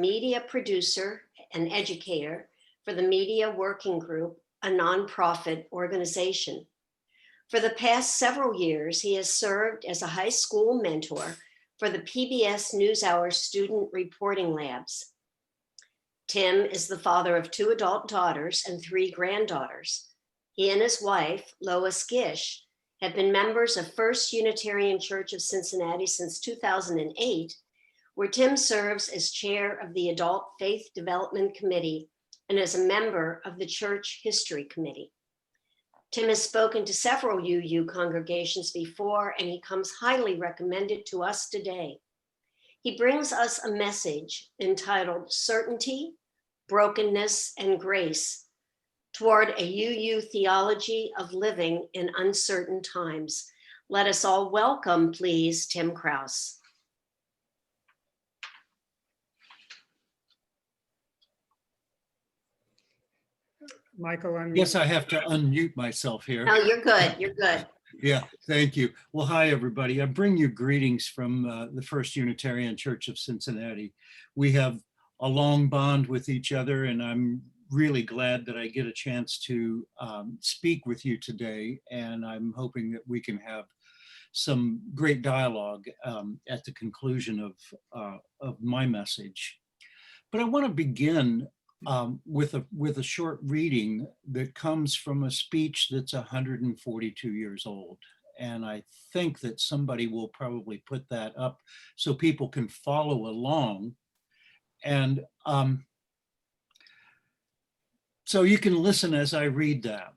media producer and educator for the Media Working Group, a nonprofit organization. For the past several years, he has served as a high school mentor for the PBS NewsHour student reporting labs. Tim is the father of 2 adult daughters and 3 granddaughters. He and his wife, Lois Gish, have been members of First Unitarian Church of Cincinnati since 2008, where Tim serves as chair of the Adult Faith Development Committee and as a member of the Church History Committee. Tim has spoken to several UU congregations before, and he comes highly recommended to us today. He brings us a message entitled Certainty, Brokenness, and Grace toward a UU theology of living in uncertain times. Let us all welcome, please, Tim Kraus. Michael, Yes, I have to unmute myself here. No, you're good. You're good. Yeah, thank you. Well, hi, everybody. I bring you greetings from the First Unitarian Church of Cincinnati. We have a long bond with each other, and I'm really glad that I get a chance to speak with you today. And I'm hoping that we can have some great dialogue at the conclusion of my message. But I want to begin with a short reading that comes from a speech that's 142 years old. And I think that somebody will probably put that up so people can follow along. And so you can listen as I read that.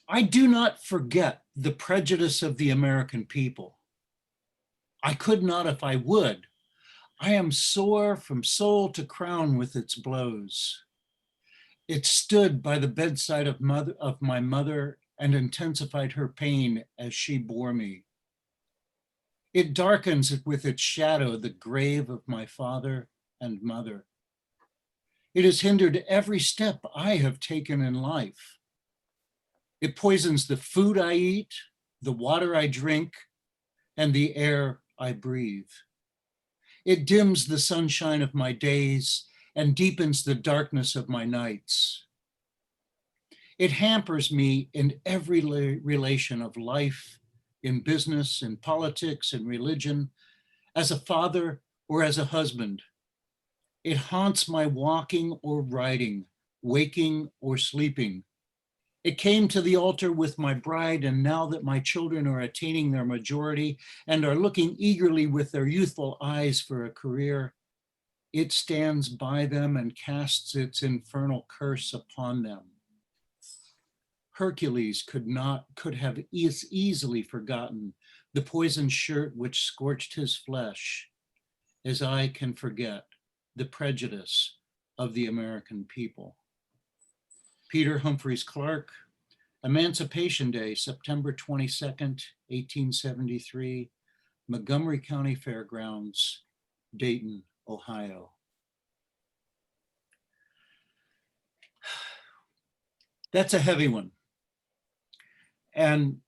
I do not forget the prejudice of the American people. I could not if I would. I am sore from soul to crown with its blows. It stood by the bedside of my mother and intensified her pain as she bore me. It darkens with its shadow the grave of my father and mother. It has hindered every step I have taken in life. It poisons the food I eat, the water I drink, and the air I breathe. It dims the sunshine of my days and deepens the darkness of my nights. It hampers me in every relation of life, in business, in politics, in religion, as a father or as a husband. It haunts my walking or riding, waking or sleeping. It came to the altar with my bride, and now that my children are attaining their majority and are looking eagerly with their youthful eyes for a career, it stands by them and casts its infernal curse upon them. Hercules could have easily forgotten the poisoned shirt which scorched his flesh, as I can forget the prejudice of the American people. Peter Humphreys Clark, Emancipation Day, September 22nd, 1873, Montgomery County Fairgrounds, Dayton, Ohio. That's a heavy one. And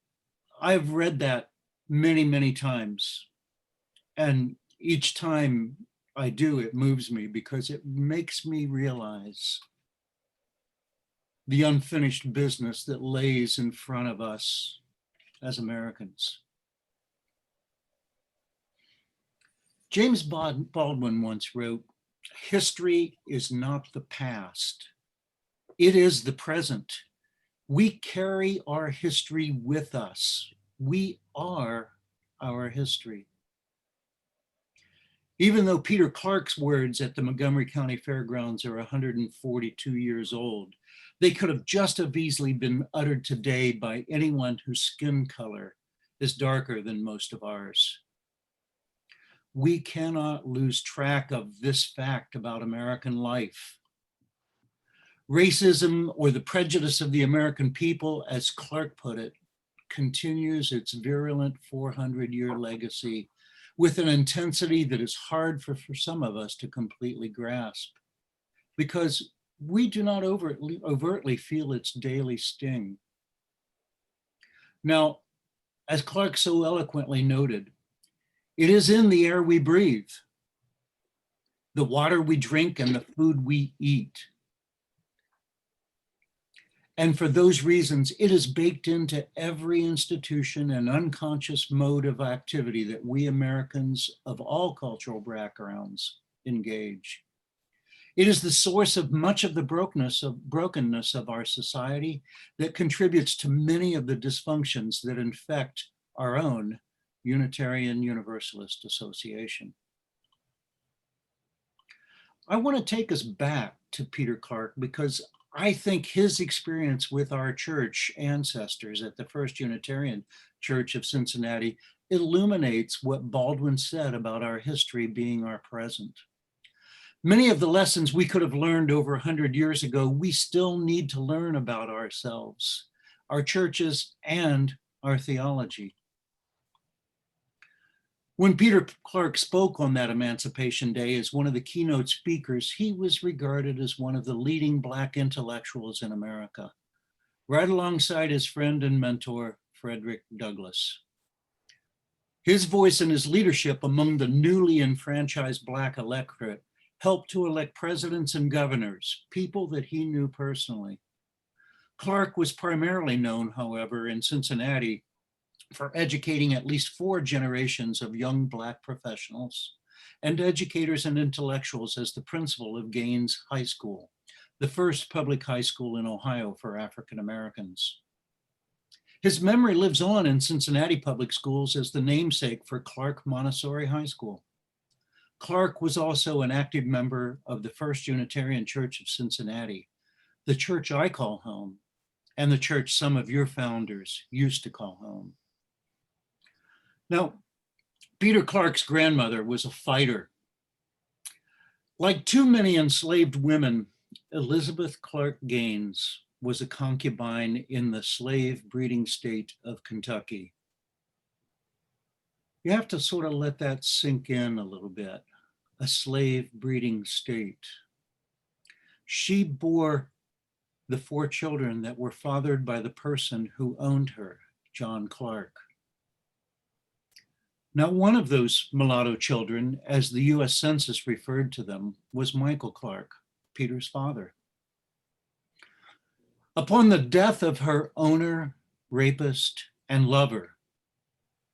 I've read that many, many times. And each time I do, it moves me because it makes me realize the unfinished business that lays in front of us as Americans. James Baldwin once wrote, "History is not the past, it is the present. We carry our history with us. We are our history." Even though Peter Clark's words at the Montgomery County Fairgrounds are 142 years old, they could have just as easily been uttered today by anyone whose skin color is darker than most of ours. We cannot lose track of this fact about American life. Racism, or the prejudice of the American people, as Clark put it, continues its virulent 400-year legacy with an intensity that is hard for some of us to completely grasp, because we do not overtly feel its daily sting. Now, as Clark so eloquently noted, it is in the air we breathe. the water we drink, and the food we eat. And for those reasons, it is baked into every institution and unconscious mode of activity that we Americans of all cultural backgrounds engage. It is the source of much of the brokenness of our society that contributes to many of the dysfunctions that infect our own Unitarian Universalist Association. I want to take us back to Peter Clark because I think his experience with our church ancestors at the First Unitarian Church of Cincinnati illuminates what Baldwin said about our history being our present. Many of the lessons we could have learned over 100 years ago, we still need to learn about ourselves, our churches, and our theology. When Peter Clark spoke on that Emancipation Day as one of the keynote speakers, he was regarded as one of the leading Black intellectuals in America, right alongside his friend and mentor, Frederick Douglass. His voice and his leadership among the newly enfranchised Black electorate helped to elect presidents and governors, people that he knew personally. Clark was primarily known, however, in Cincinnati for educating at least 4 generations of young Black professionals and educators and intellectuals as the principal of Gaines High School, the first public high school in Ohio for African Americans. His memory lives on in Cincinnati public schools as the namesake for Clark Montessori High School. Clark was also an active member of the First Unitarian Church of Cincinnati, the church I call home, and the church some of your founders used to call home. Now, Peter Clark's grandmother was a fighter. Like too many enslaved women, Elizabeth Clark Gaines was a concubine in the slave breeding state of Kentucky. You have to sort of let that sink in a little bit. A slave breeding state. She bore the 4 children that were fathered by the person who owned her, John Clark. Now, one of those mulatto children, as the US Census referred to them, was Michael Clark, Peter's father. Upon the death of her owner, rapist, and lover,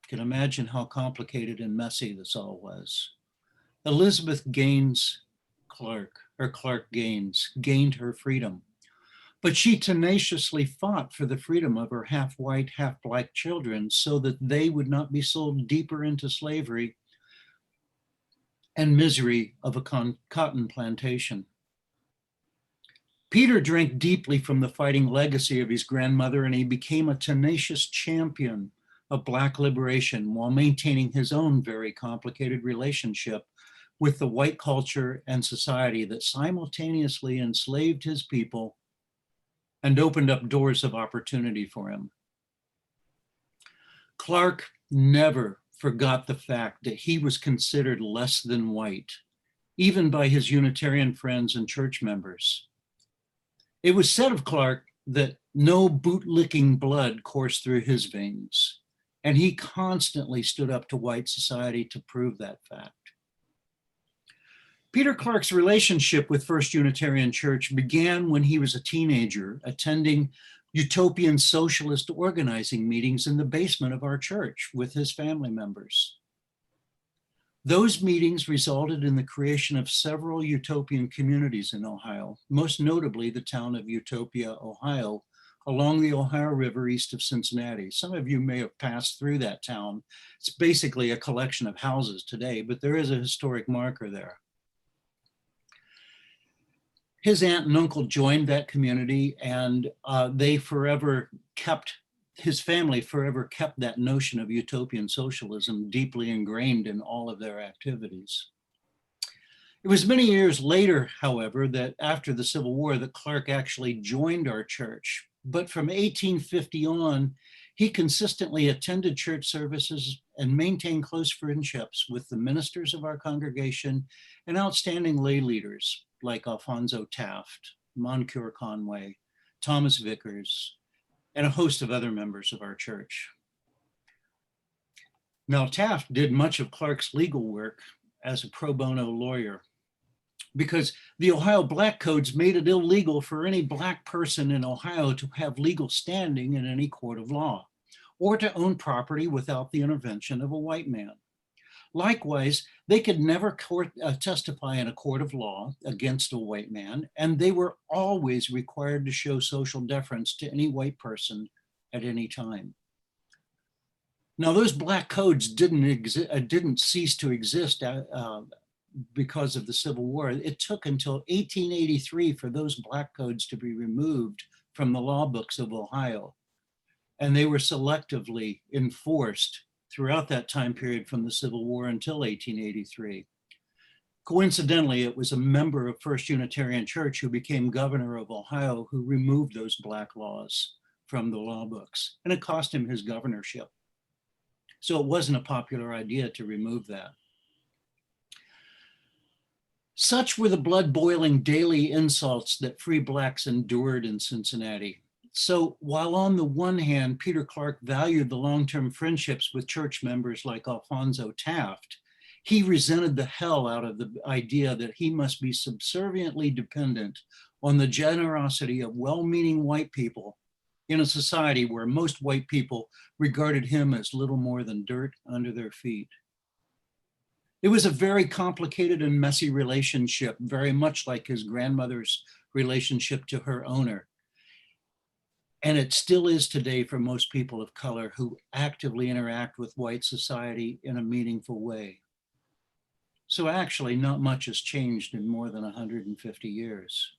you can imagine how complicated and messy this all was. Elizabeth Gaines Clark, or Clark Gaines, gained her freedom, but she tenaciously fought for the freedom of her half-white, half-black children so that they would not be sold deeper into slavery and misery of a cotton plantation. Peter drank deeply from the fighting legacy of his grandmother, and he became a tenacious champion of Black liberation while maintaining his own very complicated relationship with the white culture and society that simultaneously enslaved his people and opened up doors of opportunity for him. Clark never forgot the fact that he was considered less than white, even by his Unitarian friends and church members. It was said of Clark that no bootlicking blood coursed through his veins, and he constantly stood up to white society to prove that fact. Peter Clark's relationship with First Unitarian Church began when he was a teenager, attending utopian socialist organizing meetings in the basement of our church with his family members. Those meetings resulted in the creation of several utopian communities in Ohio, most notably the town of Utopia, Ohio, along the Ohio River east of Cincinnati. Some of you may have passed through that town. It's basically a collection of houses today, but there is a historic marker there. His aunt and uncle joined that community, and his family forever kept that notion of utopian socialism deeply ingrained in all of their activities. It was many years later, however, that after the Civil War, that Clark actually joined our church. But from 1850 on, he consistently attended church services and maintained close friendships with the ministers of our congregation and outstanding lay leaders like Alfonso Taft, Moncure Conway, Thomas Vickers, and a host of other members of our church. Now, Taft did much of Clark's legal work as a pro bono lawyer. because the Ohio Black Codes made it illegal for any Black person in Ohio to have legal standing in any court of law or to own property without the intervention of a white man. Likewise, they could never testify in a court of law against a white man, and they were always required to show social deference to any white person at any time. Now, those Black codes didn't cease to exist because of the Civil War. It took until 1883 for those Black codes to be removed from the law books of Ohio, and they were selectively enforced throughout that time period from the Civil War until 1883. Coincidentally, it was a member of First Unitarian Church who became governor of Ohio who removed those Black laws from the law books, and it cost him his governorship. So it wasn't a popular idea to remove that. Such were the blood-boiling daily insults that free Blacks endured in Cincinnati. So while on the one hand, Peter Clark valued the long-term friendships with church members like Alphonso Taft, he resented the hell out of the idea that he must be subserviently dependent on the generosity of well-meaning white people in a society where most white people regarded him as little more than dirt under their feet. It was a very complicated and messy relationship, very much like his grandmother's relationship to her owner. And it still is today for most people of color who actively interact with white society in a meaningful way. So actually, not much has changed in more than 150 years.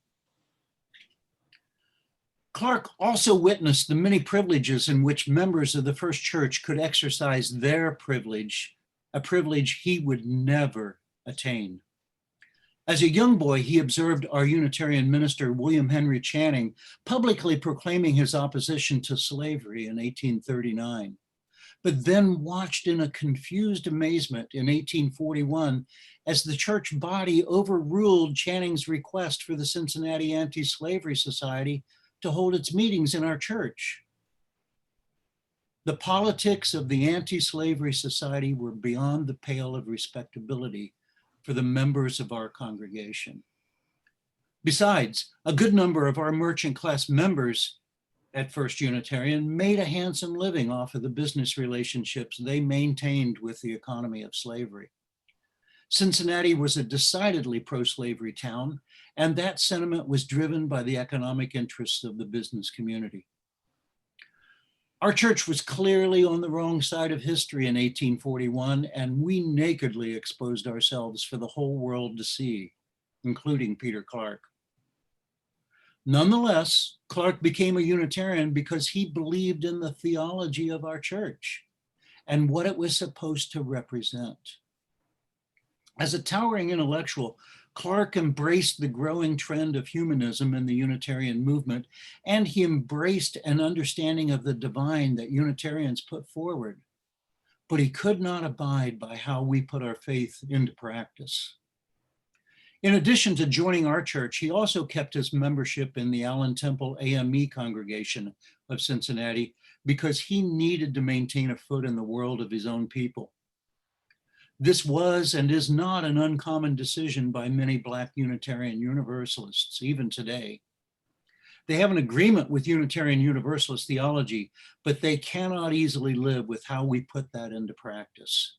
Clark also witnessed the many privileges in which members of the First Church could exercise their privilege, a privilege he would never attain. As a young boy, he observed our Unitarian minister, William Henry Channing, publicly proclaiming his opposition to slavery in 1839, but then watched in a confused amazement in 1841 as the church body overruled Channing's request for the Cincinnati Anti-Slavery Society to hold its meetings in our church. The politics of the Anti-Slavery Society were beyond the pale of respectability for the members of our congregation. Besides, a good number of our merchant class members at First Unitarian made a handsome living off of the business relationships they maintained with the economy of slavery. Cincinnati was a decidedly pro-slavery town, and that sentiment was driven by the economic interests of the business community. Our church was clearly on the wrong side of history in 1841, and we nakedly exposed ourselves for the whole world to see, including Peter Clark. Nonetheless, Clark became a Unitarian because he believed in the theology of our church and what it was supposed to represent. As a towering intellectual, Clark embraced the growing trend of humanism in the Unitarian movement, and he embraced an understanding of the divine that Unitarians put forward. But he could not abide by how we put our faith into practice. In addition to joining our church, he also kept his membership in the Allen Temple AME congregation of Cincinnati because he needed to maintain a foot in the world of his own people. This was and is not an uncommon decision by many Black Unitarian Universalists, even today. They have an agreement with Unitarian Universalist theology, but they cannot easily live with how we put that into practice.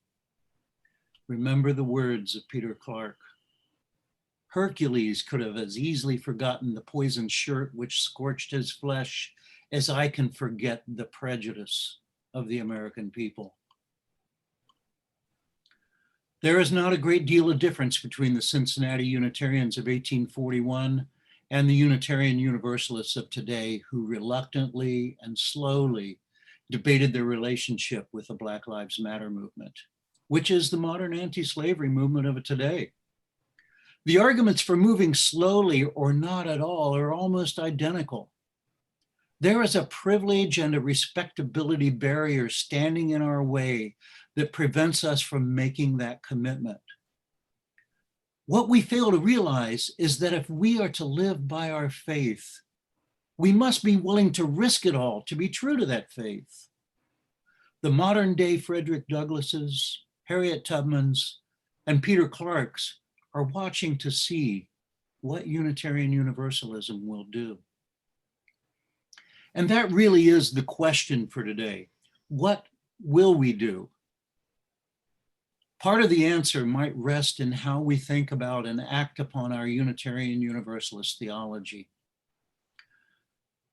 Remember the words of Peter Clark. Hercules could have as easily forgotten the poisoned shirt which scorched his flesh as I can forget the prejudice of the American people. There is not a great deal of difference between the Cincinnati Unitarians of 1841 and the Unitarian Universalists of today, who reluctantly and slowly debated their relationship with the Black Lives Matter movement, which is the modern anti-slavery movement of today. The arguments for moving slowly or not at all are almost identical. There is a privilege and a respectability barrier standing in our way that prevents us from making that commitment. What we fail to realize is that if we are to live by our faith, we must be willing to risk it all to be true to that faith. The modern day Frederick Douglasses, Harriet Tubmans, and Peter Clarks are watching to see what Unitarian Universalism will do. And that really is the question for today. What will we do? Part of the answer might rest in how we think about and act upon our Unitarian Universalist theology.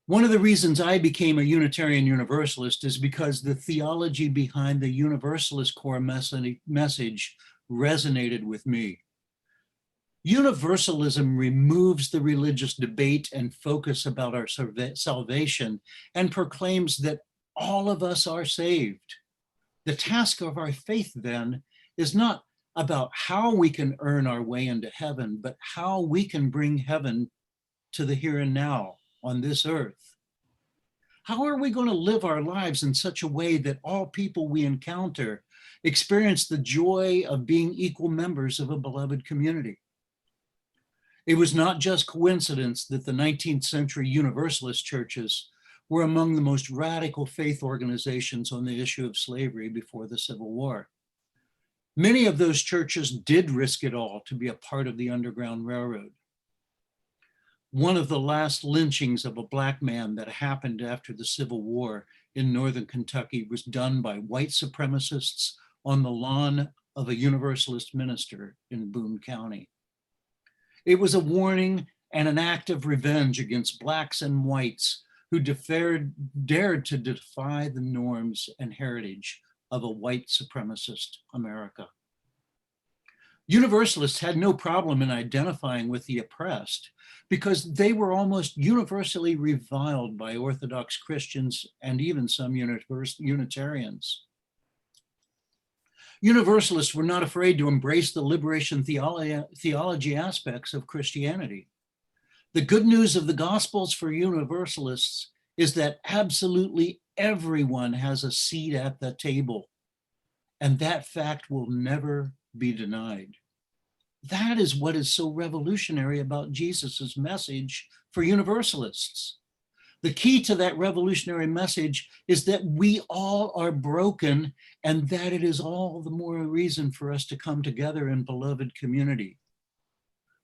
One of the reasons I became a Unitarian Universalist is because the theology behind the Universalist core message resonated with me. Universalism removes the religious debate and focus about our salvation and proclaims that all of us are saved. The task of our faith then is not about how we can earn our way into heaven, but how we can bring heaven to the here and now on this earth. How are we going to live our lives in such a way that all people we encounter experience the joy of being equal members of a beloved community? It was not just coincidence that the 19th century Universalist churches were among the most radical faith organizations on the issue of slavery before the Civil War. Many of those churches did risk it all to be a part of the Underground Railroad. One of the last lynchings of a Black man that happened after the Civil War in Northern Kentucky was done by white supremacists on the lawn of a Universalist minister in Boone County. It was a warning and an act of revenge against Blacks and whites who dared to defy the norms and heritage of a white supremacist America. Universalists had no problem in identifying with the oppressed because they were almost universally reviled by Orthodox Christians and even some Unitarians. Universalists were not afraid to embrace the liberation theology aspects of Christianity. The good news of the Gospels for Universalists is that absolutely everyone has a seat at the table, and that fact will never be denied. That is what is so revolutionary about Jesus's message for Universalists. The key to that revolutionary message is that we all are broken and that it is all the more a reason for us to come together in beloved community.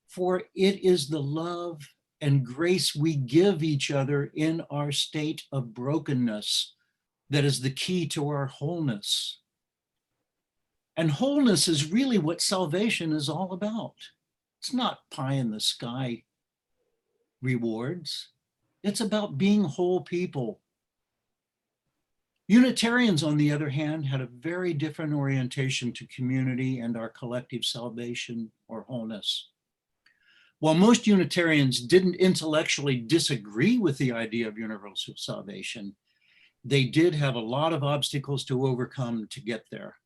For it is the love and grace we give each other in our state of brokenness that is the key to our wholeness. And wholeness is really what salvation is all about. It's not pie in the sky rewards. It's about being whole people. Unitarians, on the other hand, had a very different orientation to community and our collective salvation or wholeness. While most Unitarians didn't intellectually disagree with the idea of universal salvation, they did have a lot of obstacles to overcome to get there.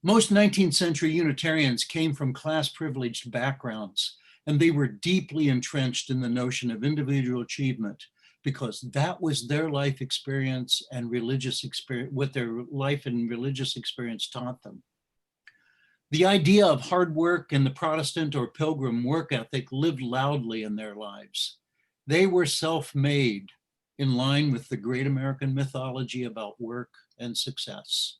Most 19th century Unitarians came from class-privileged backgrounds, and they were deeply entrenched in the notion of individual achievement because that was their life experience and religious experience, what their life and religious experience taught them. The idea of hard work and the Protestant or Pilgrim work ethic lived loudly in their lives. They were self-made, in line with the great American mythology about work and success.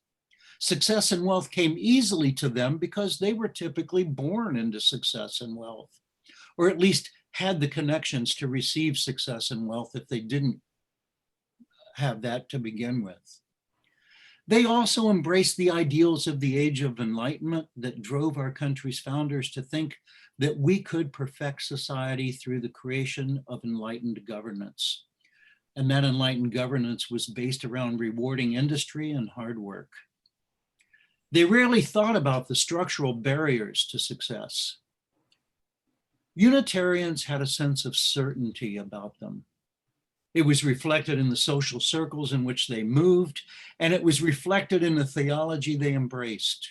Success and wealth came easily to them because they were typically born into success and wealth, or at least had the connections to receive success and wealth if they didn't have that to begin with. They also embraced the ideals of the Age of Enlightenment that drove our country's founders to think that we could perfect society through the creation of enlightened governance. And that enlightened governance was based around rewarding industry and hard work. They rarely thought about the structural barriers to success. Unitarians had a sense of certainty about them. It was reflected in the social circles in which they moved, and it was reflected in the theology they embraced.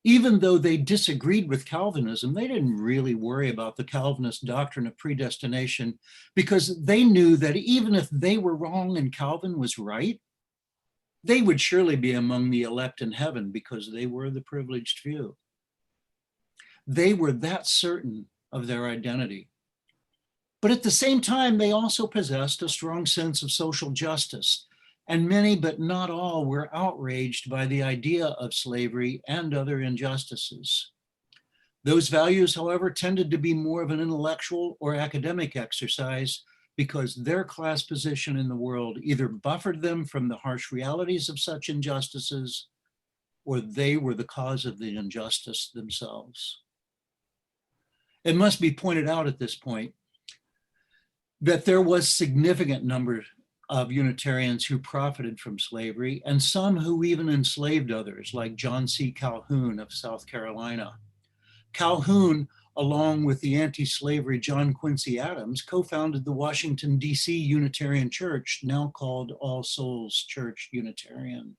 Even though they disagreed with Calvinism, they didn't really worry about the Calvinist doctrine of predestination because they knew that even if they were wrong and Calvin was right, they would surely be among the elect in heaven because they were the privileged few. They were that certain of their identity. But at the same time, they also possessed a strong sense of social justice, and many, but not all, were outraged by the idea of slavery and other injustices. Those values, however, tended to be more of an intellectual or academic exercise because their class position in the world either buffered them from the harsh realities of such injustices, or they were the cause of the injustice themselves. It must be pointed out at this point that there was significant number of Unitarians who profited from slavery, and some who even enslaved others, like John C. Calhoun of South Carolina. Calhoun, along with the anti-slavery John Quincy Adams, co-founded the Washington, D.C. Unitarian Church, now called All Souls Church Unitarian.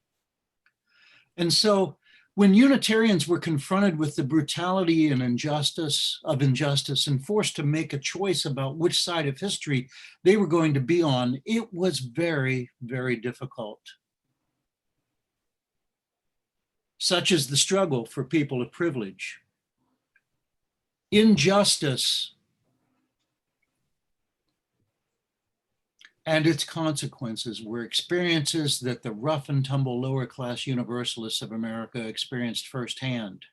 And so when Unitarians were confronted with the brutality and injustice and forced to make a choice about which side of history they were going to be on, it was very, very difficult. Such is the struggle for people of privilege. Injustice and its consequences were experiences that the rough and tumble lower class universalists of America experienced firsthand.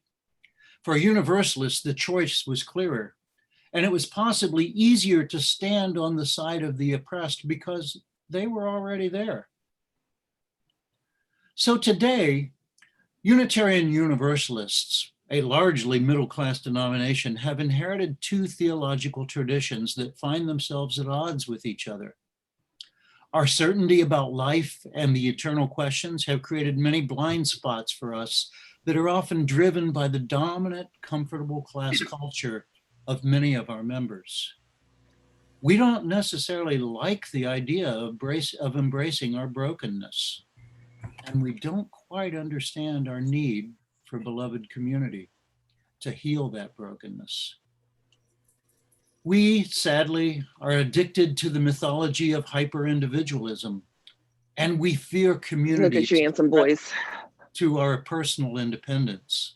For universalists, the choice was clearer, and it was possibly easier to stand on the side of the oppressed because they were already there. So today, Unitarian Universalists, a largely middle-class denomination, have inherited two theological traditions that find themselves at odds with each other. Our certainty about life and the eternal questions have created many blind spots for us that are often driven by the dominant, comfortable class culture of many of our members. We don't necessarily like the idea of embracing our brokenness, and we don't quite understand our need for beloved community to heal that brokenness. We, sadly, are addicted to the mythology of hyper-individualism, and we fear community. Look at you, handsome boys. To our personal independence.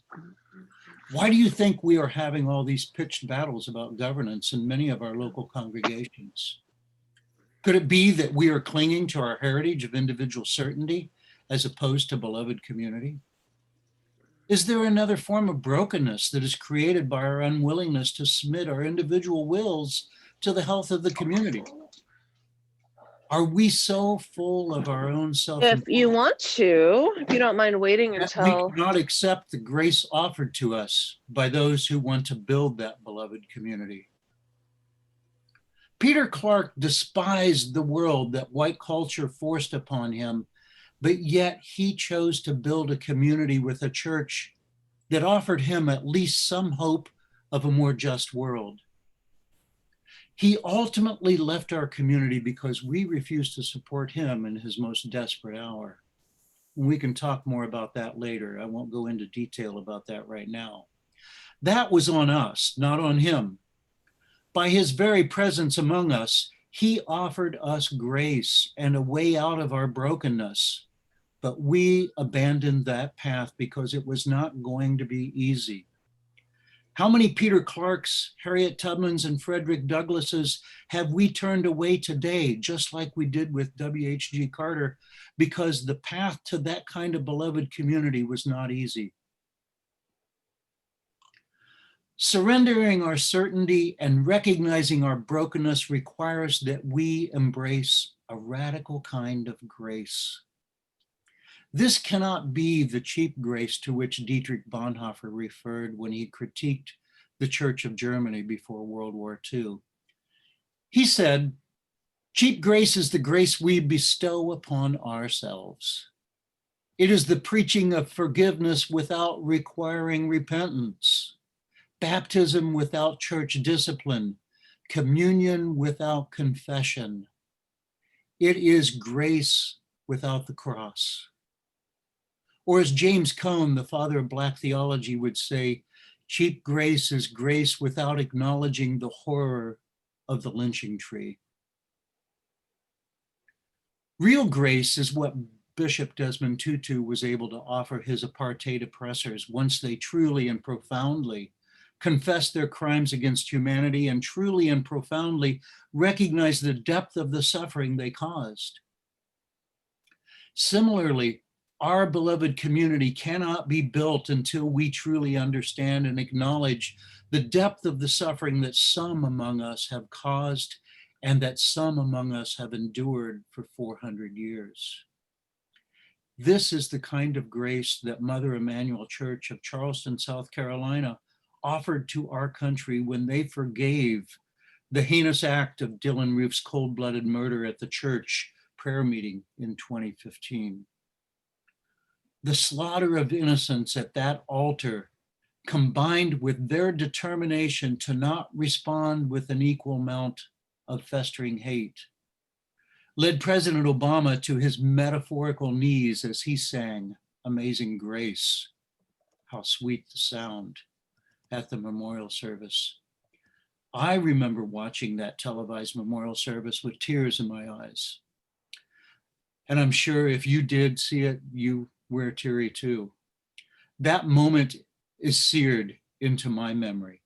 Why do you think we are having all these pitched battles about governance in many of our local congregations? Could it be that we are clinging to our heritage of individual certainty as opposed to beloved community? Is there another form of brokenness that is created by our unwillingness to submit our individual wills to the health of the community? Are we so full of our own If you want to, if you don't mind waiting until... we cannot accept the grace offered to us by those who want to build that beloved community? Peter Clark despised the world that white culture forced upon him, but yet he chose to build a community with a church that offered him at least some hope of a more just world. He ultimately left our community because we refused to support him in his most desperate hour. We can talk more about that later. I won't go into detail about that right now. That was on us, not on him. By his very presence among us, he offered us grace and a way out of our brokenness. But we abandoned that path because it was not going to be easy. How many Peter Clarks, Harriet Tubmans, and Frederick Douglasses have we turned away today, just like we did with W.H.G. Carter, because the path to that kind of beloved community was not easy? Surrendering our certainty and recognizing our brokenness requires that we embrace a radical kind of grace. This cannot be the cheap grace to which Dietrich Bonhoeffer referred when he critiqued the Church of Germany before World War II. He said, "Cheap grace is the grace we bestow upon ourselves. It is the preaching of forgiveness without requiring repentance, baptism without church discipline, communion without confession. It is grace without the cross." Or as James Cone, the father of Black theology, would say, cheap grace is grace without acknowledging the horror of the lynching tree. Real grace is what Bishop Desmond Tutu was able to offer his apartheid oppressors once they truly and profoundly confessed their crimes against humanity and truly and profoundly recognized the depth of the suffering they caused. Similarly, Our beloved community cannot be built until we truly understand and acknowledge the depth of the suffering that some among us have caused and that some among us have endured for 400 years. This is the kind of grace that Mother Emanuel Church of Charleston, South Carolina, offered to our country when they forgave the heinous act of Dylan Roof's cold-blooded murder at the church prayer meeting in 2015. The slaughter of innocents at that altar, combined with their determination to not respond with an equal amount of festering hate, led President Obama to his metaphorical knees as he sang Amazing Grace, how sweet the sound, at the memorial service. I remember watching that televised memorial service with tears in my eyes. And I'm sure if you did see it, you were teary too. That moment is seared into my memory.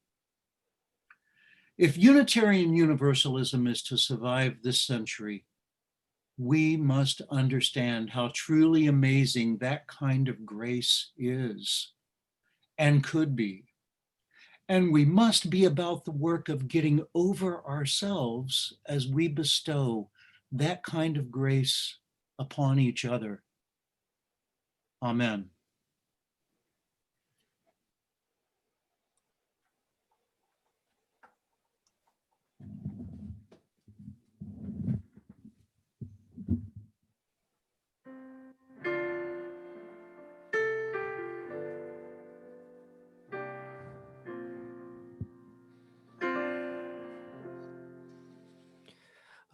If Unitarian Universalism is to survive this century, we must understand how truly amazing that kind of grace is and could be. And we must be about the work of getting over ourselves as we bestow that kind of grace upon each other. Amen.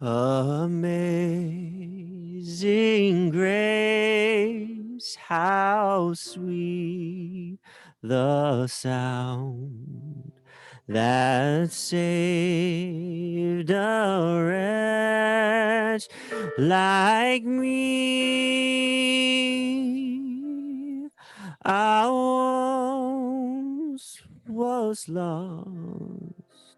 Amazing grace, how sweet the sound that saved a wretch like me. I once was lost,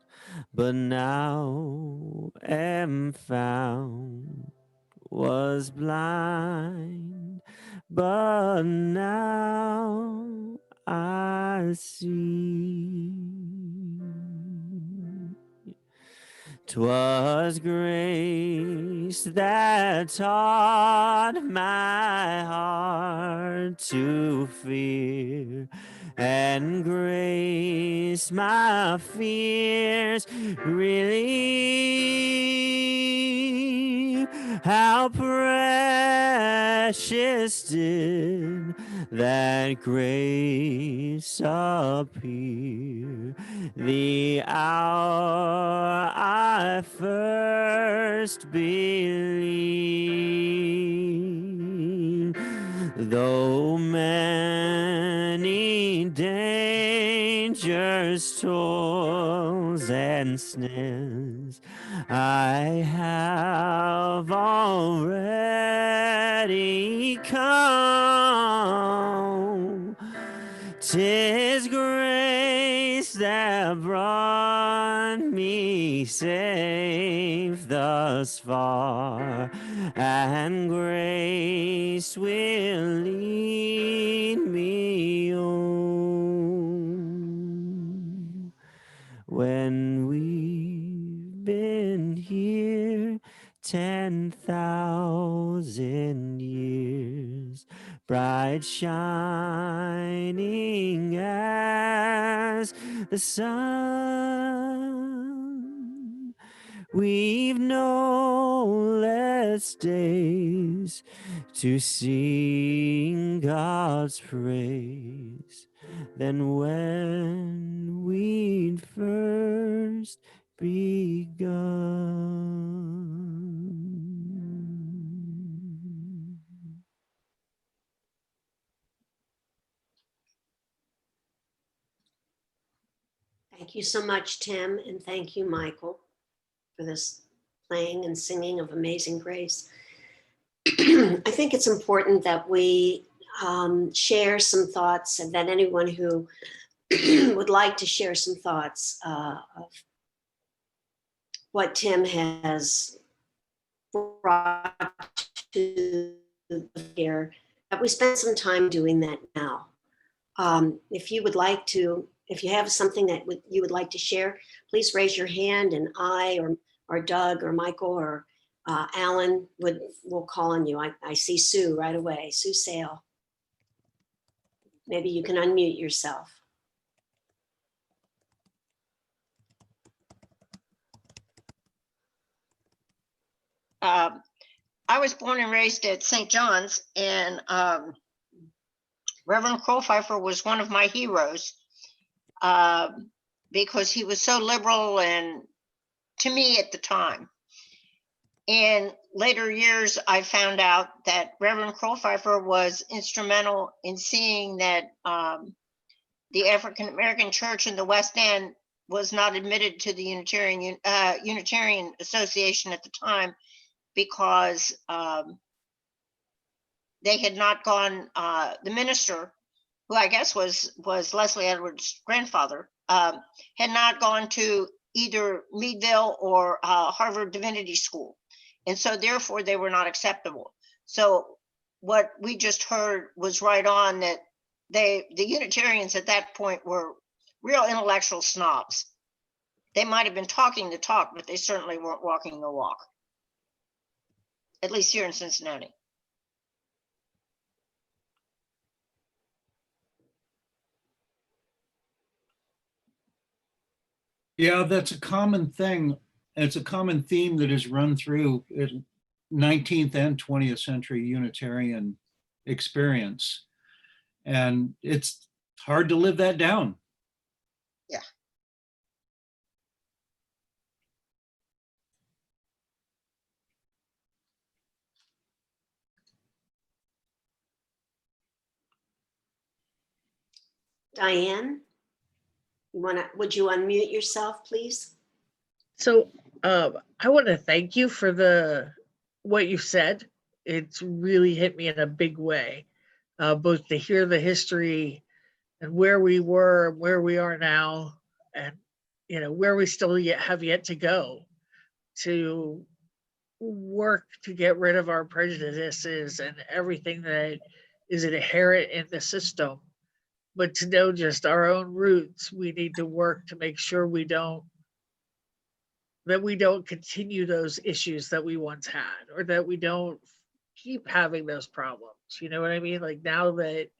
but now am found, was blind, but now I see. 'Twas grace that taught my heart to fear, and grace my fears relieve. How precious did that grace appear the hour I first believed. Though many dangers, toils, and snares I have already come, 'tis grace that brought me safe thus far, and grace will lead me on. When we've been here 10,000 years, bright shining as the sun, we've no less days to sing God's praise than when we'd first begun. Thank you so much, Tim, and thank you, Michael, for this playing and singing of Amazing Grace. I think it's important that we share some thoughts, and that anyone who would like to share some thoughts of what Tim has brought to here We spent some time doing that now. If you would like to, if you have something that you would like to share, please raise your hand, and I or Doug or Michael or Alan will call on you. I see Sue right away, Sue Sale. Maybe you can unmute yourself. I was born and raised at St. John's, and Reverend Krollpfeifer was one of my heroes because he was so liberal and to me at the time. In later years, I found out that Reverend Krollpfeifer was instrumental in seeing that the African American Church in the West End was not admitted to the Unitarian Association at the time because they had not gone, the minister, who I guess was Leslie Edwards' grandfather, had not gone to either Meadville or Harvard Divinity School. And so therefore they were not acceptable. So what we just heard was right on, that the Unitarians at that point were real intellectual snobs. They might have been talking the talk, but they certainly weren't walking the walk, at least here in Cincinnati. Yeah, that's a common thing. It's a common theme that is run through 19th and 20th century Unitarian experience. And it's hard to live that down. Yeah. Diane, would you unmute yourself, please? So I want to thank you for what you said. It's really hit me in a big way, both to hear the history and where we were, where we are now, and where we still have yet to go to work to get rid of our prejudices and everything that is inherent in the system. But to know just our own roots, we need to work to make sure we don't continue those issues that we once had, or that we don't keep having those problems. You know what I mean? Like, now that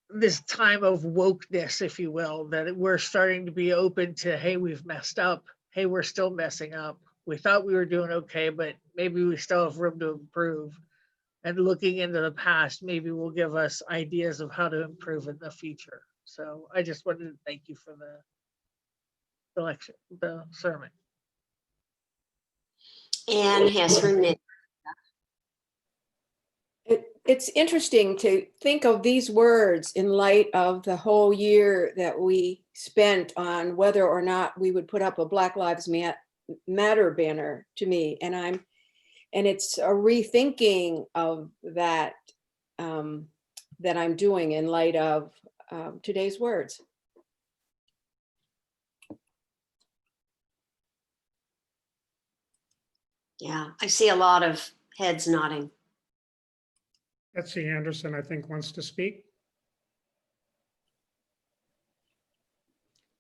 this time of wokeness, if you will, that we're starting to be open to, hey, we've messed up. Hey, we're still messing up. We thought we were doing okay, but maybe we still have room to improve. And looking into the past maybe will give us ideas of how to improve in the future. So I just wanted to thank you for the sermon. Anne has her name. It's interesting to think of these words in light of the whole year that we spent on whether or not we would put up a Black Lives Matter banner, to me. And it's a rethinking of that that I'm doing in light of today's words. Yeah, I see a lot of heads nodding. Betsy Anderson, I think, wants to speak.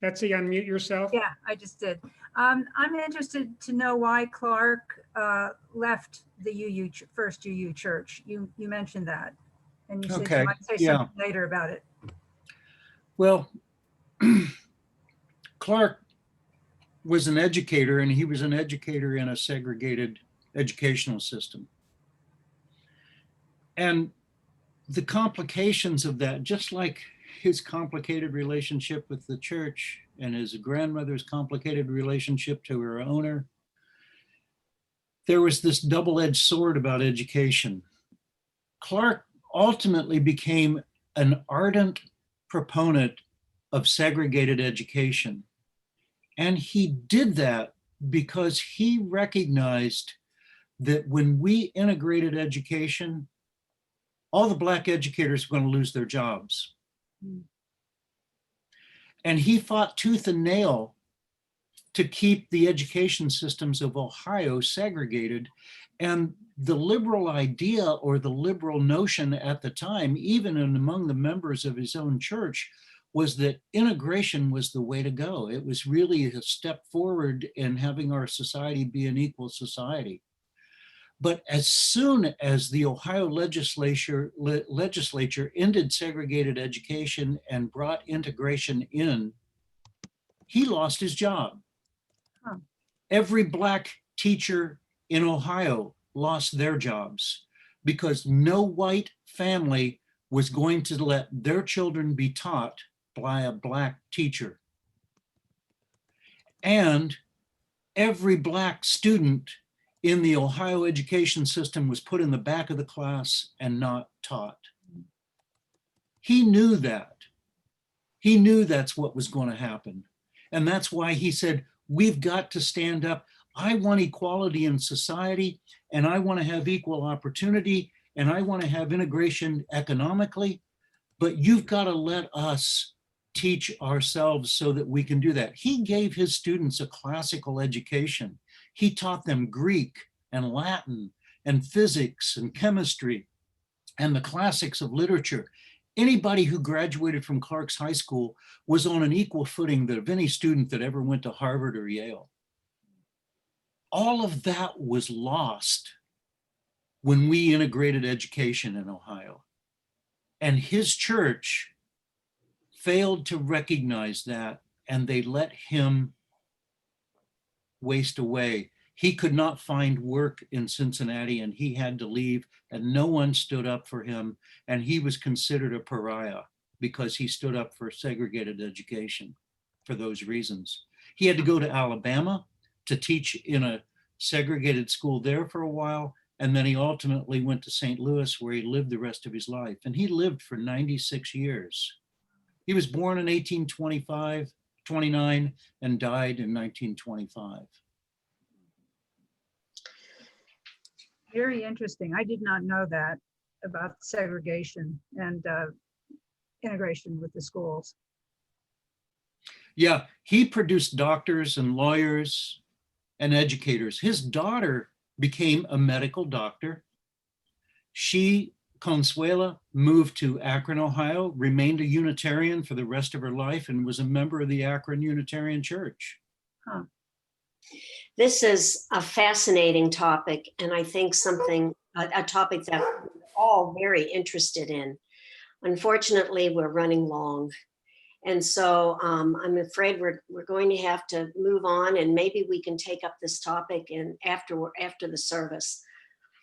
Betsy, unmute yourself. Yeah, I just did. I'm interested to know why Clark left the first UU church. You mentioned that, and you said Okay, you might say yeah. something later about it. Well, Clark was an educator, and he was an educator in a segregated educational system. And the complications of that, just like his complicated relationship with the church and his grandmother's complicated relationship to her owner, there was this double-edged sword about education. Clark ultimately became an ardent proponent of segregated education. And he did that because he recognized that when we integrated education, all the Black educators were going to lose their jobs. And he fought tooth and nail to keep the education systems of Ohio segregated. And the liberal idea or the liberal notion at the time, even among the members of his own church, was that integration was the way to go. It was really a step forward in having our society be an equal society. But as soon as the Ohio legislature ended segregated education and brought integration in, he lost his job. Huh. Every Black teacher in Ohio lost their jobs because no white family was going to let their children be taught by a Black teacher. And every Black student in the Ohio education system was put in the back of the class and not taught. He knew that. He knew that's what was going to happen. And that's why he said, we've got to stand up. I want equality in society, and I want to have equal opportunity, and I want to have integration economically, but you've got to let us teach ourselves so that we can do that. He gave his students a classical education. He taught them Greek and Latin and physics and chemistry and the classics of literature. Anybody who graduated from Clark's High School was on an equal footing of any student that ever went to Harvard or Yale. All of that was lost when we integrated education in Ohio. And his church failed to recognize that, and they let him waste away. He could not find work in Cincinnati, and he had to leave, and no one stood up for him, and he was considered a pariah because he stood up for segregated education for those reasons. He had to go to Alabama to teach in a segregated school there for a while, and then he ultimately went to St. Louis, where he lived the rest of his life, and he lived for 96 years. He was born in 1829 and died in 1925. Very interesting. I did not know that about segregation and integration with the schools. Yeah, he produced doctors and lawyers and educators. His daughter became a medical doctor. She, Consuela, moved to Akron, Ohio, remained a Unitarian for the rest of her life, and was a member of the Akron Unitarian Church. Huh. This is a fascinating topic, and I think a topic that we're all very interested in. Unfortunately, we're running long. And so I'm afraid we're going to have to move on, and maybe we can take up this topic after the service.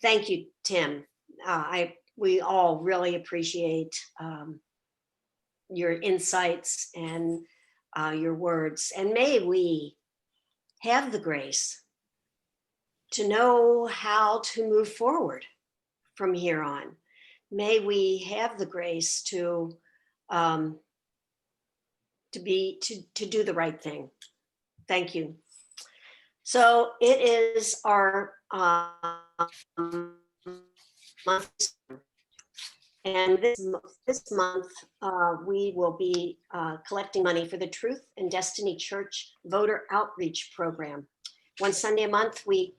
Thank you, Tim. We all really appreciate your insights and your words. And may we have the grace to know how to move forward from here on. May we have the grace to do the right thing. Thank you. So it is our month, and this month we will be collecting money for the Truth and Destiny Church Voter Outreach Program. One Sunday a month, we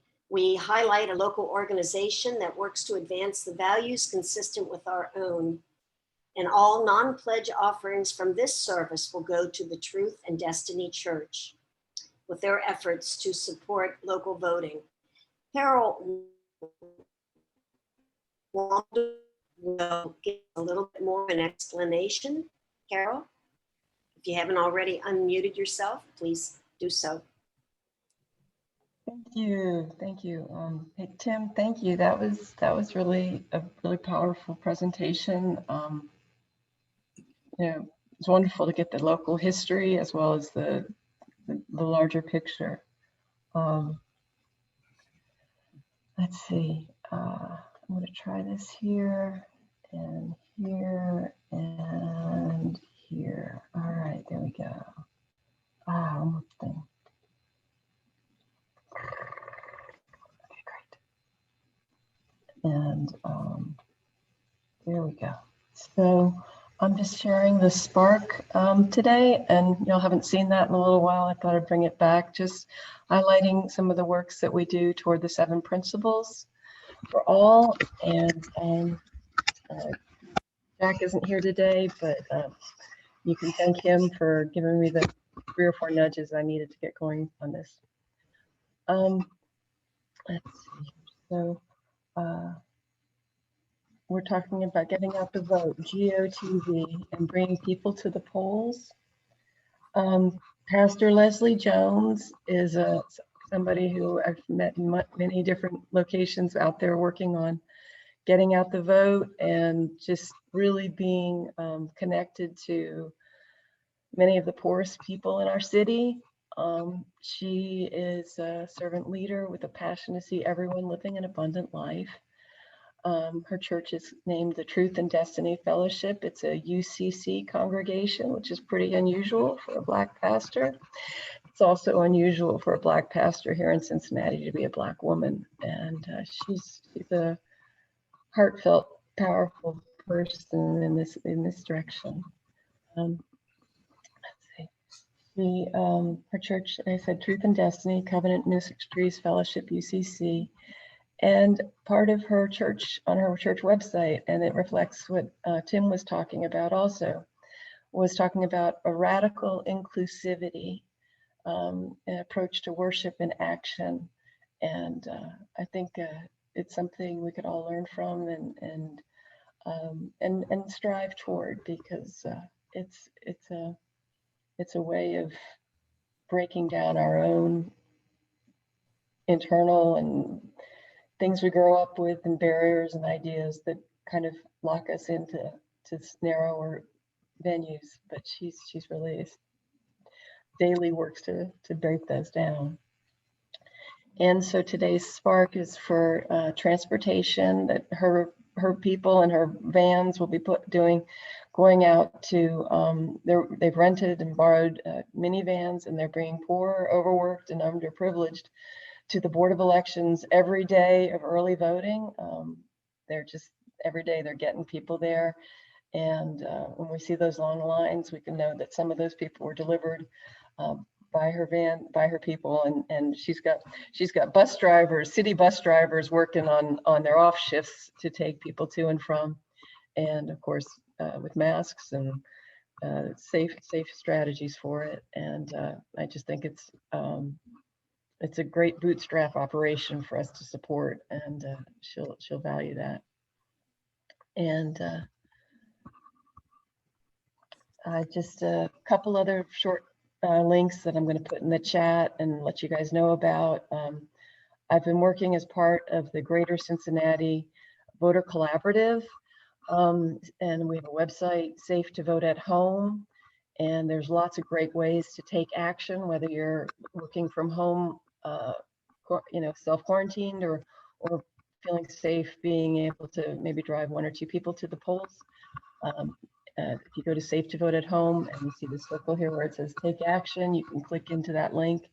highlight a local organization that works to advance the values consistent with our own. And all non-pledge offerings from this service will go to the Truth and Destiny Church with their efforts to support local voting. Carol will give a little bit more of an explanation. Carol, if you haven't already unmuted yourself, please do so. Thank you. Hey, Tim, thank you. That was really a really powerful presentation. It's wonderful to get the local history as well as the larger picture. Let's see. I'm going to try this here and here and here. All right, there we go. One more thing. Okay, great. And there we go. So I'm just sharing the Spark today, and y'all haven't seen that in a little while. I thought I'd bring it back, just highlighting some of the works that we do toward the 7 principles for all. And Jack isn't here today, but you can thank him for giving me the 3 or 4 nudges I needed to get going on this. Let's see. So we're talking about getting out the vote, GOTV, and bringing people to the polls. Pastor Leslie Jones is somebody who I've met in many different locations out there working on getting out the vote and just really being connected to many of the poorest people in our city. She is a servant leader with a passion to see everyone living an abundant life. Her church is named the Truth and Destiny Fellowship. It's a UCC congregation, which is pretty unusual for a Black pastor. It's also unusual for a Black pastor here in Cincinnati to be a Black woman. And she's a heartfelt, powerful person in this direction. Let's see. Her church, like I said, Truth and Destiny, Covenant Ministries Fellowship, UCC. And part of her church, on her church website, and it reflects what Tim was talking about also, was talking about a radical inclusivity, an approach to worship and action. And I think it's something we could all learn from and strive toward, because it's a way of breaking down our own internal and things we grow up with, and barriers and ideas that kind of lock us into narrower venues. But she's really daily works to break those down. And so today's Spark is for transportation, that her people and her vans will be going out to, they've rented and borrowed minivans, and they're bringing poor, overworked, and underprivileged to the Board of Elections every day of early voting. They're just, every day they're getting people there. And when we see those long lines, we can know that some of those people were delivered by her van, by her people. And she's got bus drivers, city bus drivers working on their off shifts to take people to and from. And of course, with masks and safe strategies for it. And I just think it's a great bootstrap operation for us to support, and she'll value that. And just a couple other short links that I'm going to put in the chat and let you guys know about. I've been working as part of the Greater Cincinnati Voter Collaborative, and we have a website, Safe to Vote at Home. And there's lots of great ways to take action, whether you're working from home, self-quarantined, or feeling safe, being able to maybe drive 1 or 2 people to the polls. If you go to Safe to Vote at Home and you see the circle here where it says take action, you can click into that link.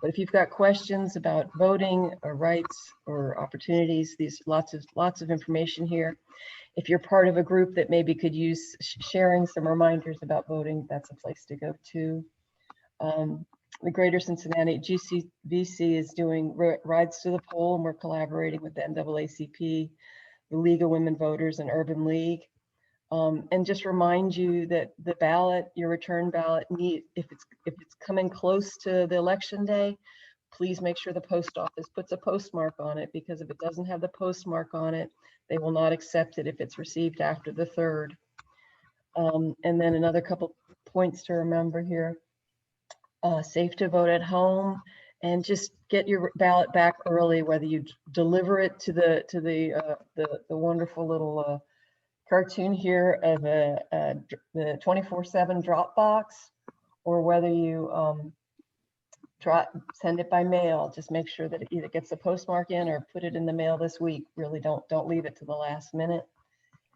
But if you've got questions about voting or rights or opportunities, there's lots of information here. If you're part of a group that maybe could use sharing some reminders about voting, that's a place to go to. The Greater Cincinnati GCVC is doing rides to the poll, and we're collaborating with the NAACP, the League of Women Voters, and Urban League. And just remind you that the ballot, your return ballot, if it's coming close to the election day, please make sure the post office puts a postmark on it, because if it doesn't have the postmark on it, they will not accept it if it's received after the 3rd. And then another couple points to remember here. Safe to Vote at Home, and just get your ballot back early, whether you deliver it to the wonderful little cartoon here of the 24/7 drop box, or whether you send it by mail. Just make sure that it either gets the postmark in or put it in the mail this week. Really don't leave it to the last minute.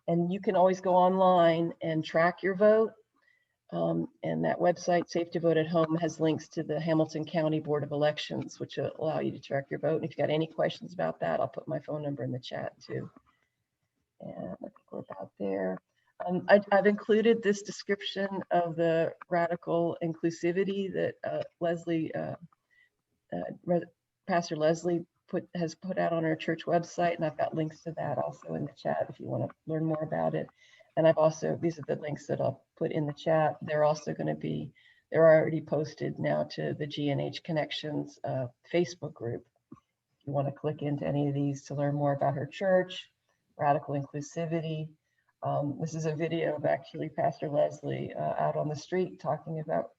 And you can always go online and track your vote. And that website, Safe to Vote at Home, has links to the Hamilton County Board of Elections, which will allow you to track your vote. And if you've got any questions about that, I'll put my phone number in the chat too. And I think we're about there. I've included this description of the radical inclusivity that Pastor Leslie has put out on our church website, and I've got links to that also in the chat if you want to learn more about it. And I've also, these are the links that I'll put in the chat. They're also going to be, they're already posted now to the GNH Connections Facebook group. If you want to click into any of these to learn more about her church, radical inclusivity. This is a video of actually Pastor Leslie out on the street talking about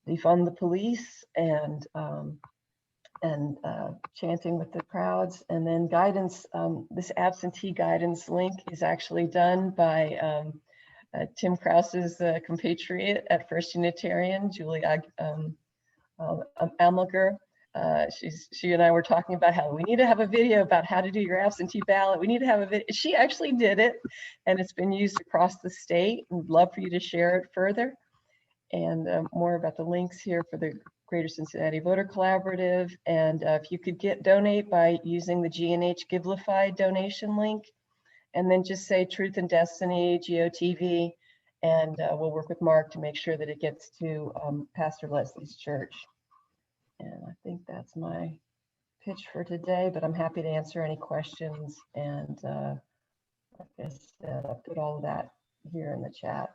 defund the police and chanting with the crowds. And then guidance, this absentee guidance link is actually done by Tim Kraus's compatriot at First Unitarian, Julie Almager. She and I were talking about how we need to have a video about how to do your absentee ballot. We need to have a video. She actually did it, and it's been used across the state. We'd love for you to share it further. And more about the links here for the Greater Cincinnati Voter Collaborative. And if you could donate by using the GNH Givelify donation link, and then just say Truth and Destiny, GOTV, and we'll work with Mark to make sure that it gets to Pastor Leslie's church. And I think that's my pitch for today, but I'm happy to answer any questions. And like I said, I've put all of that here in the chat.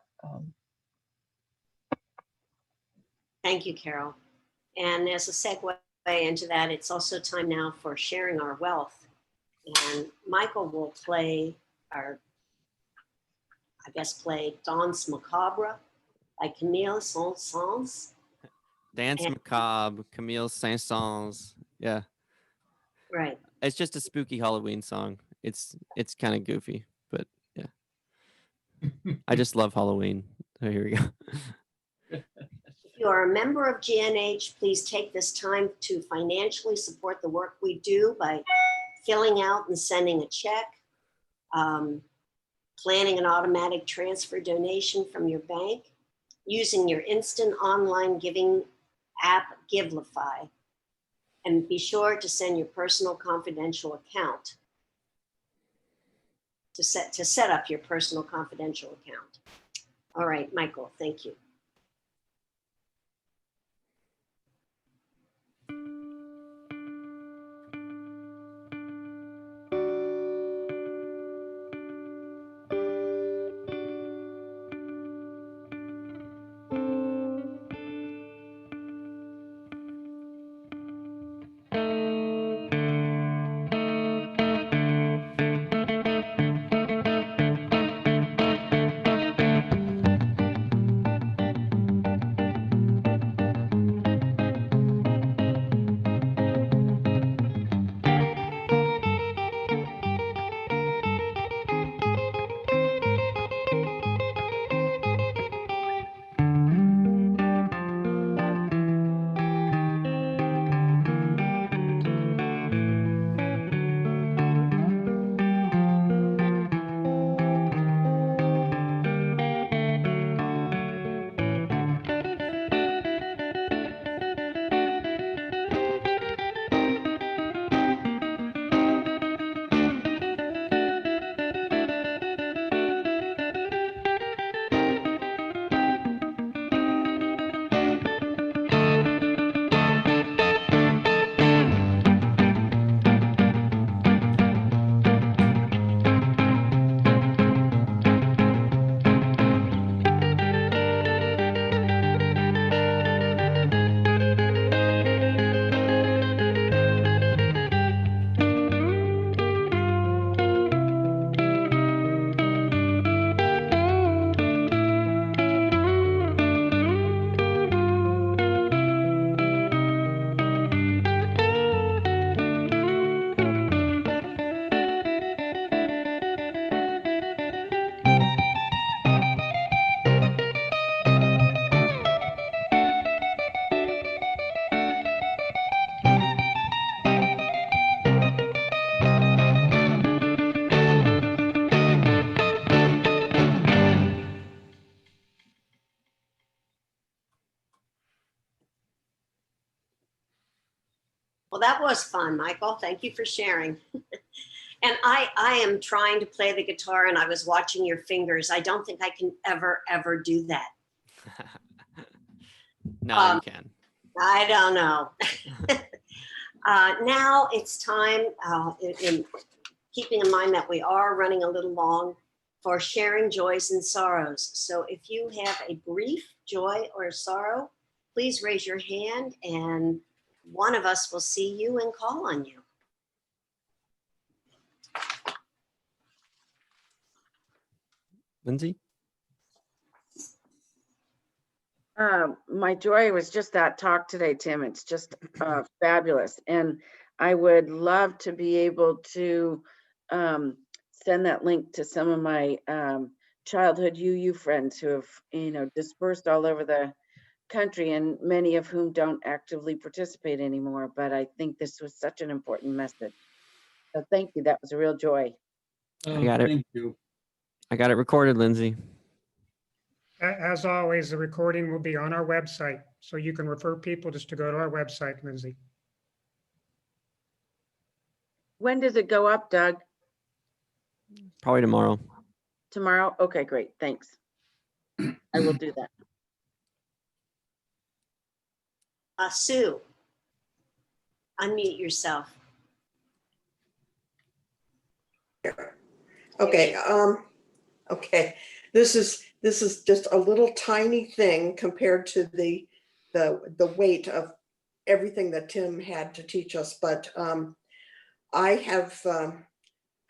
Thank you, Carol. And as a segue into that, it's also time now for sharing our wealth. And Michael will play play Danse Macabre by Camille Saint-Saëns. Dance Macabre, Camille Saint-Saëns. Yeah. Right. It's just a spooky Halloween song. It's kind of goofy, but yeah. I just love Halloween. So here we go. If you are a member of GNH, please take this time to financially support the work we do by filling out and sending a check, planning an automatic transfer donation from your bank, using your instant online giving app Givelify, and be sure to send your personal confidential account to set up your personal confidential account. All right, Michael, thank you. Well, that was fun, Michael. Thank you for sharing. And I am trying to play the guitar and I was watching your fingers. I don't think I can ever do that. No, you can. I don't know. Now it's time, in keeping in mind that we are running a little long, for sharing joys and sorrows. So if you have a brief joy or sorrow, please raise your hand and one of us will see you and call on you. Lindsay? My joy was just that talk today, Tim. It's just fabulous. And I would love to be able to send that link to some of my childhood UU friends who have, dispersed all over the country, and many of whom don't actively participate anymore. But I think this was such an important message. So thank you. That was a real joy. I got it. Thank you. I got it recorded, Lindsay. As always, the recording will be on our website, so you can refer people just to go to our website, Lindsay. When does it go up, Doug? Probably tomorrow. Tomorrow? Okay, great. Thanks. I will do that. Sue, unmute yourself. Okay, okay. This is just a little tiny thing compared to the weight of everything that Tim had to teach us, but I have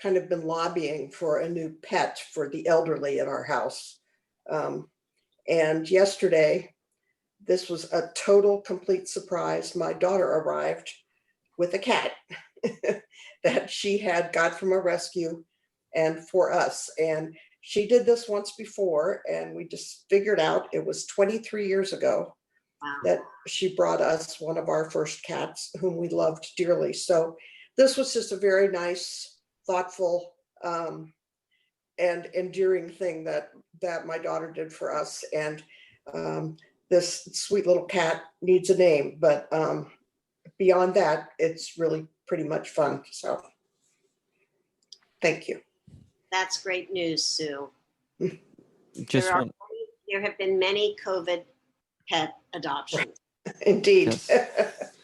kind of been lobbying for a new pet for the elderly at our house. And yesterday, this was a total complete surprise. My daughter arrived with a cat that she had got from a rescue and for us. And she did this once before, and we just figured out it was 23 years ago that she brought us one of our first cats whom we loved dearly. So this was just a very nice, thoughtful, and endearing thing that my daughter did for us. And this sweet little cat needs a name, but beyond that, it's really pretty much fun. So thank you. That's great news, Sue. Just There have been many COVID pet adoptions. Indeed. Yes.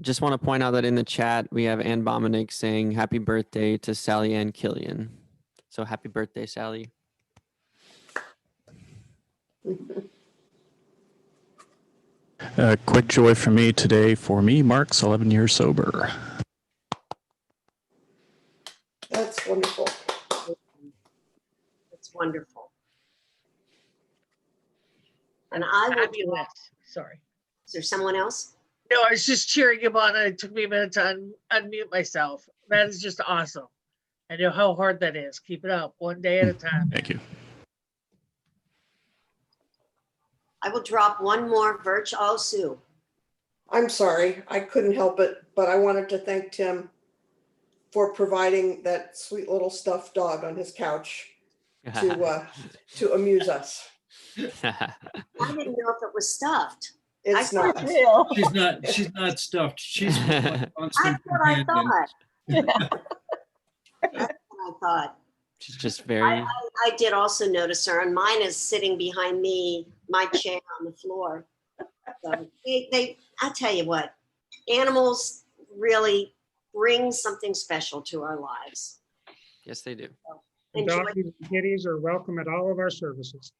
Just want to point out that in the chat, we have Ann Bomanik saying happy birthday to Sally Ann Killian. So happy birthday, Sally. Quick joy for me today. For me, Mark's 11 years sober. That's wonderful. It's wonderful. And I will. Fabulous. Sorry. Is there someone else? No, I was just cheering him on, and it took me a minute to unmute myself. That is just awesome. I know how hard that is. Keep it up, one day at a time. Thank you. I will drop one more Oh, Sue. I'm sorry, I couldn't help it, but I wanted to thank Tim for providing that sweet little stuffed dog on his couch to amuse us. I didn't know if it was stuffed. It's not. She's not stuffed. She's a constant That's what I companion. thought. That's what I thought. She's just very. I did also notice her, and mine is sitting behind me, my chair on the floor. So I tell you what, animals really bring something special to our lives. Yes, they do. So, enjoy. Doggies and kitties are welcome at all of our services.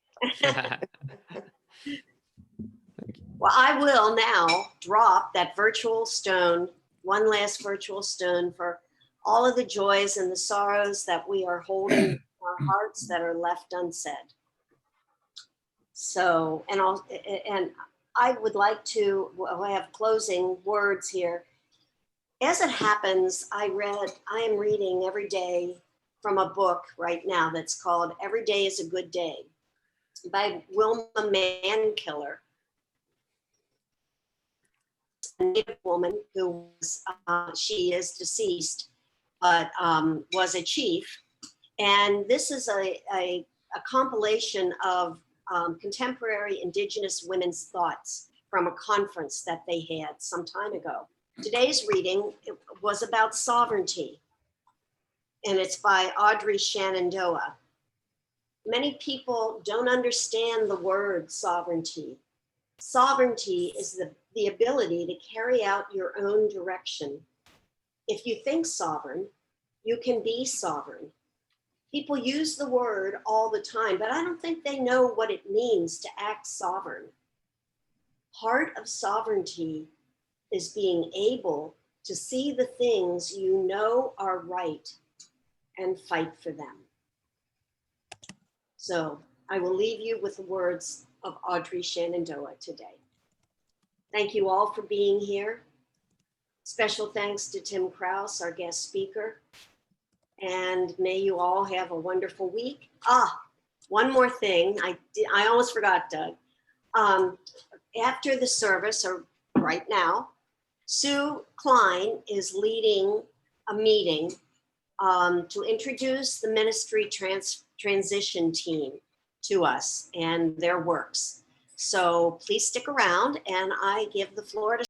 Well, I will now drop that virtual stone, one last virtual stone for all of the joys and the sorrows that we are holding in our hearts that are left unsaid. So, and I would like to have closing words here. As it happens, I am reading every day from a book right now that's called Every Day is a Good Day by Wilma Mankiller, a Native woman who was, she is deceased, but was a chief. And this is a compilation of contemporary Indigenous women's thoughts from a conference that they had some time ago. Today's reading was about sovereignty. and it's by Audrey Shenandoah. Many people don't understand the word sovereignty. Sovereignty is the ability to carry out your own direction. If you think sovereign, you can be sovereign. People use the word all the time, but I don't think they know what it means to act sovereign. Part of sovereignty is being able to see the things you know are right and fight for them. So I will leave you with the words of Audrey Shenandoah today. Thank you all for being here. Special thanks to Tim Kraus, our guest speaker. And may you all have a wonderful week. One more thing. I almost forgot, Doug. After the service, or right now, Sue Klein is leading a meeting to introduce the ministry transition team to us and their works. So please stick around, and I give the floor to